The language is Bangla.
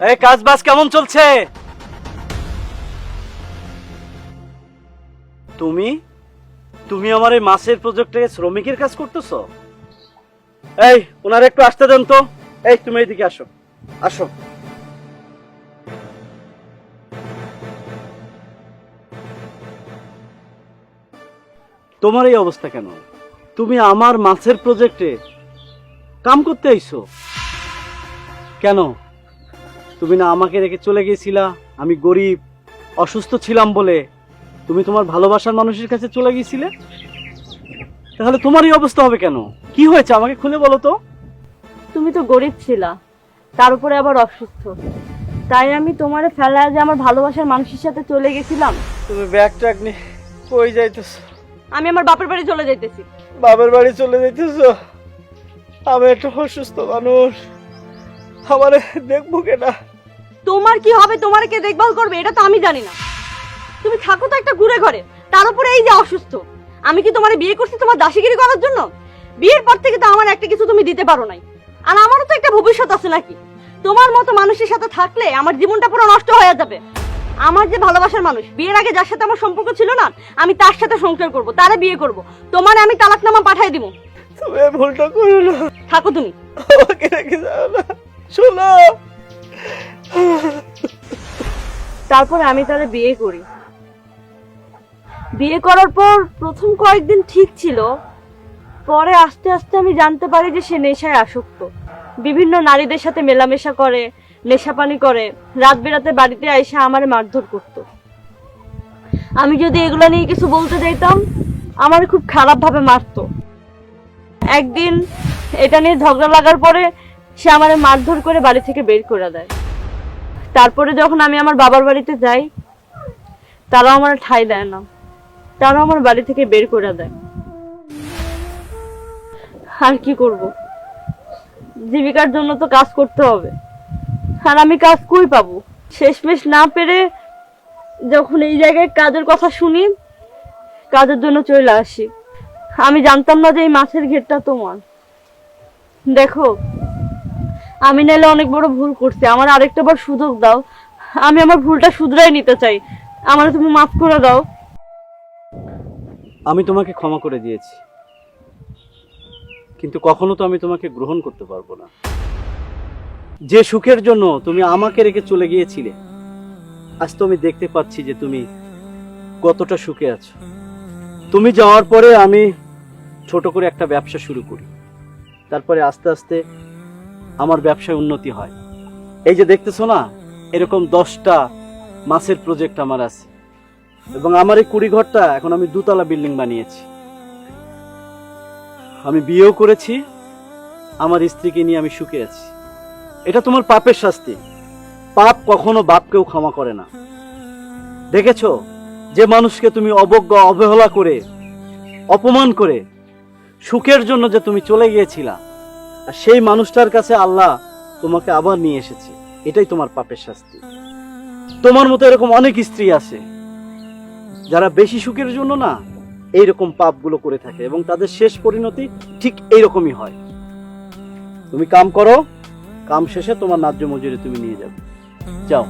এই কাজ বাজ কেমন চলছে? তুমি তুমি আমার এই মাছের প্রজেক্টে শ্রমিকের কাজ করতেছো? এই ওনার একটু আসতে দেন তো। এই তুমি এইদিকে আসো, আসো। তোমার এই অবস্থা কেন? তুমি আমার মাছের প্রজেক্টে কাম করতে আইছো কেন? তুমি না আমাকে রেখে চলে গিয়েছিলা? আমি গরিব অসুস্থ ছিলাম বলে তুমি তোমার ভালোবাসার মানুষের কাছে চলে গিয়েছিলে। তাহলে তোমার এই অবস্থা হবে কেন? কি হয়েছে আমাকে খুলে বলো তো। তুমি তো গরিব ছিলা, তার উপরে আবার অসুস্থ, তাই আমি তোমারে ফেলা যে আমার ভালোবাসার মানুষের সাথে চলে গেছিলাম। তুমি ব্যাগ ট্যাগ নিয়ে কই যাইতেছো? আমি আমার বাপের বাড়ি চলে যাইতেছি। বাবার বাড়ি চলে যাইতেছো? আমি একটা অসুস্থ মানুষ, আমারে দেখবো কেনা? তোমার কি হবে, তোমার কে দেখভাল করবে এটা তো আমি জানি না। তুমি থাকো তো একটা ঘুরে ঘরে, তার উপরে এই যে অসুস্থ। আমি কি তোমারে বিয়ে করছি তোমার দাসীগিরি করার জন্য? বিয়ের পর থেকে তো আমার একটা কিছু তুমি দিতে পারো নাই, আর আমারও তো একটা ভবিষ্যৎ আছে নাকি? তোমার মতো মানুষের সাথে থাকলে আমার জীবনটা পুরো নষ্ট হয়ে যাবে। আমার যে ভালোবাসার মানুষ, বিয়ের আগে যার সাথে আমার সম্পর্ক ছিল না, আমি তার সাথে সংসার করব, তারে বিয়ে করব। তোমার আমি তালাকনামা পাঠিয়ে দিব। তুমি ভুলটা করো না, থাকো তুমি, আমাকে রেখে যাও না। শোনো, তারপর আমি তারে বিয়ে করি। বিয়ে করার পর প্রথম কয়েকদিন ঠিক ছিল, পরে আস্তে আস্তে আমি জানতে পারি যে সে নেশায় আসক্ত। বিভিন্ন নারীদের সাথে মেলামেশা করে, নেশাপানি করে, রাত বেরাতে বাড়িতে আইসা আমারে মারধর করত। আমি যদি এগুলা নিয়ে কিছু বলতে যাইতাম, আমার খুব খারাপ ভাবে মারতো। একদিন এটা নিয়ে ঝগড়া লাগার পরে সে আমারে মারধর করে বাড়ি থেকে বের করে দেয়। তারপরে যখন আমি আমার বাবার বাড়িতে যাই, তারাও আমার ঠাঁই দেয় না, তারাও আমার বাড়ি থেকে বের করে দেয়। আর কি করব, জীবিকার জন্য তো কাজ করতে হবে, আর আমি কাজ কই পাবো? শেষমেশ না পেরে যখন এই জায়গায় কাজের কথা শুনি, কাজের জন্য চলে আসি। আমি জানতাম না যে এই মাছের ঘেরটা তোমার। দেখো, আমি নাহলে অনেক বড় ভুল করছি, আমার আরেকটা বার সুযোগ দাও। আমি আমার ভুলটা শুধরাই নিতে চাই, আমার তুমি মাফ করে দাও। আমি তোমাকে ক্ষমা করে দিয়েছি, কিন্তু কখনো তো আমি তোমাকে গ্রহণ করতে পারবো না। যে সুখের জন্য তুমি আমাকে রেখে চলে গিয়েছিলে, আজ তো আমি দেখতে পাচ্ছি যে তুমি কতটা সুখে আছো। তুমি যাওয়ার পরে আমি ছোট করে একটা ব্যবসা শুরু করি, তারপরে আস্তে আস্তে আমার ব্যবসায় উন্নতি হয়। এই যে দেখতেছো না, এরকম 10টা মাছের প্রজেক্ট আমার আছে, এবং আমার এই কুড়িঘরটা এখন আমি 2তলা বিল্ডিং বানিয়েছি। আমি বিয়েও করেছি, আমার স্ত্রীকে নিয়ে আমি সুখে আছি। এটা তোমার পাপের শাস্তি। পাপ কখনো বাপকেও ক্ষমা করে না। দেখেছো, যে মানুষকে তুমি অবজ্ঞা অবহেলা করে, অপমান করে সুখের জন্য যে তুমি চলে গিয়েছিলা, আর সেই মানুষটার কাছে আল্লাহ তোমাকে আবার নিয়ে এসেছে। এটাই তোমার পাপের শাস্তি। তোমার মতো এরকম অনেক স্ত্রী আছে যারা বেশি সুখের জন্য না এইরকম পাপগুলো করে থাকে, এবং তাদের শেষ পরিণতি ঠিক এইরকমই হয়। তুমি কাম করো, কাম শেষে তোমার ন্যায্য মজুরি তুমি নিয়ে যাবে। যাও।